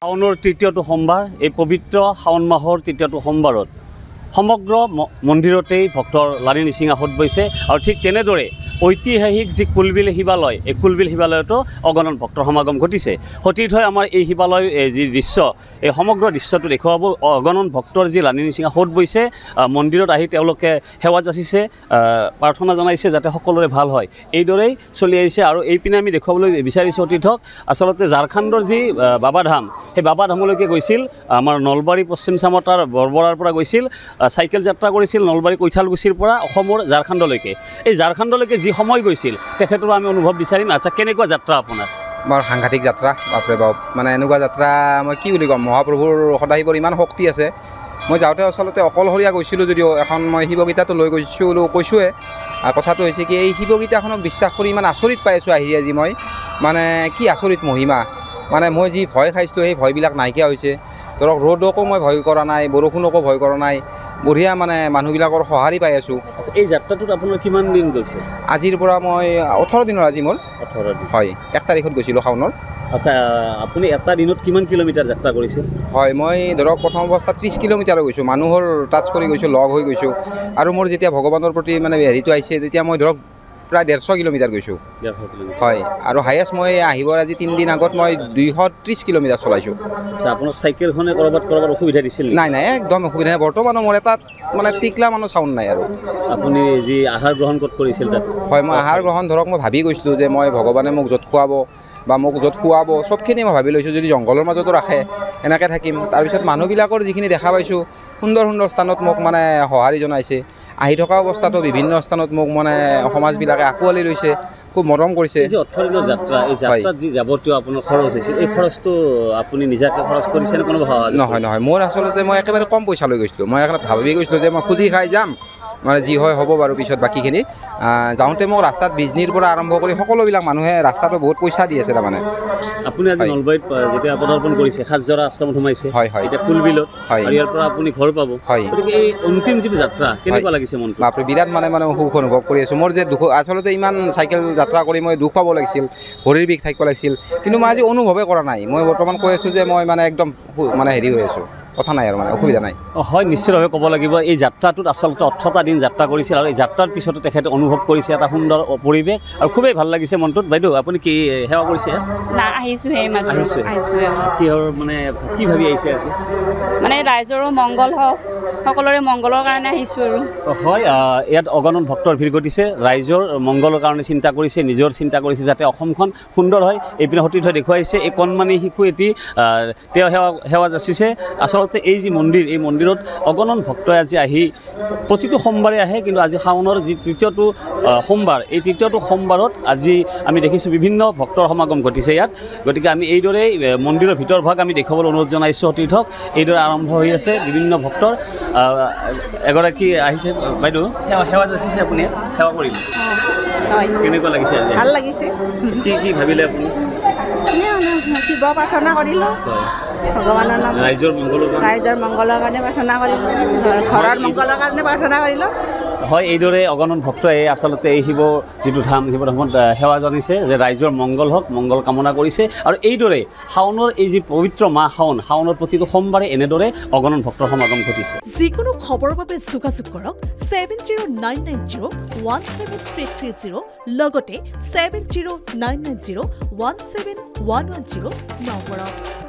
শাওনৰ তৃতীয়টো সোমবাৰ এই পবিত্ৰ শাওন মাহৰ তৃতীয়টো সোমবাৰত সমগ্ৰ মন্দিৰতেই ভক্তৰ লানি নিচিঙা সোঁত বৈছে আৰু ঠিক তেনেদৰে ঐতিহাসিক যি কুলবিল শিৱালয় এই কুলবিল শিৱালয়তো অগণন ভক্তৰ সমাগম ঘটিছে সতীৰ্থ হৈ আমাৰ এই শিৱালয় যি দৃশ্য এই সমগ্ৰ দৃশ্যটো দেখুৱাব অগণন ভক্তৰ যি লানি নিচিঙা সোঁত বৈছে মন্দিৰত আহি তেওঁলোকে সেৱা যাচিছে প্ৰাৰ্থনা জনাইছে যাতে সকলোৰে ভাল হয় এইদৰেই চলি আহিছে আৰু এইপিনে আমি দেখুৱাবলৈ বিচাৰিছোঁ অতীতক আচলতে ঝাৰখণ্ডৰ যি বাবাধাম সেই বাবাধামলৈকে গৈছিল আমাৰ নলবাৰী পশ্চিম চামতাৰ বৰবৰাৰ পৰা গৈছিল চাইকেল যাত্ৰা কৰিছিল নলবাৰী কৈঠালগুচিৰ পৰা অসমৰ ঝাৰখণ্ডলৈকে এই ঝাৰখণ্ডলৈকে যি সময় গৈছিল তেখেতৰ আমি অনুভৱ বিচাৰিম আচ্ছা কেনেকুৱা যাত্ৰা আপোনাৰ বৰ সাংঘাতিক যাত্ৰা বাপৰে বাপ মানে এনেকুৱা যাত্ৰা মই কি বুলি ক'ম মহাপ্ৰভুৰ সদাশিৱৰ ইমান শক্তি আছে মই যাওঁতে আচলতে অকলশৰীয়া গৈছিলোঁ যদিও এখন মই শিৱগীতাটো লৈ কৈছোঁৱে কথাটো হৈছে কি এই শিৱগীতাখনক বিশ্বাস কৰি ইমান আচৰিত পাই আছোঁ আহি আজি মই মানে কি আচৰিত মহিমা মানে মই যি ভয় খাইছিলোঁ সেই ভয়বিলাক নাইকিয়া হৈছে ধৰক ৰ'দকো মই ভয় কৰা নাই বৰষুণকো ভয় কৰা নাই বঢ়িয়া মানে মানুহবিলাকৰ সঁহাৰি পাই আছোঁ এই যাত্ৰাটোত আপোনাৰ কিমান দিন গৈছে আজিৰ পৰা মই 18 দিনৰ আজি মোৰ 18 দিন হয় 1 তাৰিখত গৈছিলোঁ শাওনৰ আচ্ছা আপুনি এটা দিনত কিমান কিলোমিটাৰ যাত্ৰা কৰিছিল হয় মই ধৰক প্ৰথম অৱস্থাত 30 কিলোমিটাৰ গৈছোঁ মানুহৰ টাচ কৰি গৈছোঁ লগ হৈ গৈছোঁ আৰু মোৰ যেতিয়া ভগৱানৰ প্ৰতি মানে হেৰিটো আহিছে তেতিয়া মই ধৰক প্ৰায় 150 কিলোমিটাৰ গৈছোঁ হয় আৰু হায়েষ্ট মই আহিবৰ আজি 3 দিন আগত মই 230 কিলোমিটাৰ চলাইছোঁ আচ্ছা আপোনাৰ চাইকেলখনে ক'ৰবাত অসুবিধা দিছিল নাই নাই একদম অসুবিধা নাই বৰ্তমানো মোৰ এটা মানে টিকলা মানুহ চাউণ্ড নাই আৰু আপুনি যি আহাৰ গ্ৰহণ ক'ত কৰিছিল তাত হয় মই আহাৰ গ্ৰহণ ধৰক মই ভাবি গৈছিলোঁ যে মই ভগৱানে মোক য'ত খুৱাব বা মোক য'ত খুৱাব চবখিনি মই ভাবি লৈছোঁ যদি জংঘলৰ মাজতো ৰাখে এনেকৈ থাকিম তাৰপিছত মানুহবিলাকৰ যিখিনি দেখা পাইছোঁ সুন্দৰ সুন্দৰ স্থানত মোক মানে সঁহাৰি জনাইছে আহি থকা অৱস্থাতো বিভিন্ন স্থানত মোক মানে সমাজবিলাকে আঁকোৱালি লৈছে খুব মৰম কৰিছে এই যে 18 দিনৰ যাত্ৰা এই যাত্ৰাত যি যাৱতীয় আপোনাৰ খৰচ হৈছিল এই খৰচটো আপুনি নিজাকৈ খৰচ কৰিছেনে কোনো নহয় মোৰ আচলতে মই একেবাৰে কম পইচা লৈ গৈছিলোঁ মই একেবাৰে ভাবি গৈছিলোঁ যে মই খুজি খাই যাম মানে যি হয় হ'ব বাৰু পিছত বাকীখিনি যাওঁতে মোক ৰাস্তাত বিজনীৰ পৰা আৰম্ভ কৰি সকলোবিলাক মানুহে ৰাস্তাটো বহুত পইচা দি আছে তাৰমানে আপুনি আজি নলবাৰীত যেতিয়া পদাৰ্পণ কৰিছে সাতজৰা আশ্ৰমত সোমাইছে হয় হয় এতিয়া কুলবিলত হয় ইয়াৰ পৰা আপুনি ঘৰ পাব হয় গতিকে এই অন্তিম যিটো যাত্ৰা কেনেকুৱা লাগিছে মনটো বাপৰে বিৰাট মানে সুখ অনুভৱ কৰি আছোঁ মোৰ যে দুখ আচলতে ইমান চাইকেল যাত্ৰা কৰি মই দুখ পাব লাগিছিল ভৰিৰ বিষ থাকিব লাগিছিল কিন্তু মই আজি অনুভৱে কৰা নাই মই বৰ্তমান কৈ আছোঁ যে মই মানে একদম মানে হেৰি হৈ আছোঁ কথা নাই আৰু মানে অসুবিধা নাই হয় নিশ্চিতভাৱে ক'ব লাগিব এই যাত্ৰাটোত আচলতে 18টা দিন যাত্ৰা কৰিছিল আৰু এই যাত্ৰাৰ পিছতো তেখেতে অনুভৱ কৰিছে এটা সুন্দৰ পৰিৱেশ আৰু খুবেই ভাল লাগিছে মনটোত বাইদেউ আপুনি কি সেৱা কৰিছে না আহিছোঁহে কিহৰ মানে কি ভাবি আহিছে আজি মানে ৰাইজৰো মংগল হওক সকলোৰে মংগলৰ কাৰণে আহিছোঁ আৰু হয় ইয়াত অগণন ভক্তৰ ভিৰ ঘটিছে ৰাইজৰ মংগলৰ কাৰণে চিন্তা কৰিছে নিজৰ চিন্তা কৰিছে যাতে অসমখন সুন্দৰ হয় এইপিনে সতীৰ্থ দেখুৱাইছে এই কণমানি শিশু এটি তেওঁ সেৱা যাচিছে আচলতে এই যি মন্দিৰ এই মন্দিৰত অগণন ভক্তই আজি আহি প্ৰতিটো সোমবাৰে আহে কিন্তু আজি শাওনৰ যি তৃতীয়টো সোমবাৰ এই তৃতীয়টো সোমবাৰত আজি আমি দেখিছোঁ বিভিন্ন ভক্তৰ সমাগম ঘটিছে ইয়াত গতিকে আমি এইদৰেই মন্দিৰৰ ভিতৰ ভাগ আমি দেখুৱাবলৈ অনুৰোধ জনাইছোঁ সতীৰ্থক এইদৰে আৰম্ভ হৈ আছে বিভিন্ন ভক্তৰ এগৰাকী আহিছে বাইদেউ সেৱা যাচিছে আপুনি সেৱা কৰিলে কেনেকুৱা লাগিছে আজি ভাল লাগিছে কি ভাবিলে আপুনি শিৱ প্ৰাৰ্থনা কৰিলোঁ ভগৱানৰ নাম ৰাইজৰ মংগলৰ কাৰণে প্ৰাৰ্থনা কৰিলোঁ ঘৰৰ মংগলৰ কাৰণে প্ৰাৰ্থনা কৰিলোঁ হয় এইদৰে অগণন ভক্তই আচলতে এই শিৱ যিটো ধাম শিৱধামত সেৱা জনাইছে যে ৰাইজৰ মংগল হওক মংগল কামনা কৰিছে আৰু এইদৰে শাওনৰ এই যি পবিত্ৰ মাহ শাওনৰ প্ৰতিটো সোমবাৰে এনেদৰে অগণন ভক্তৰ সমাগম ঘটিছে যিকোনো খবৰৰ বাবে যোগাযোগ কৰক 7099017330 লগতে 7099017110 নম্বৰত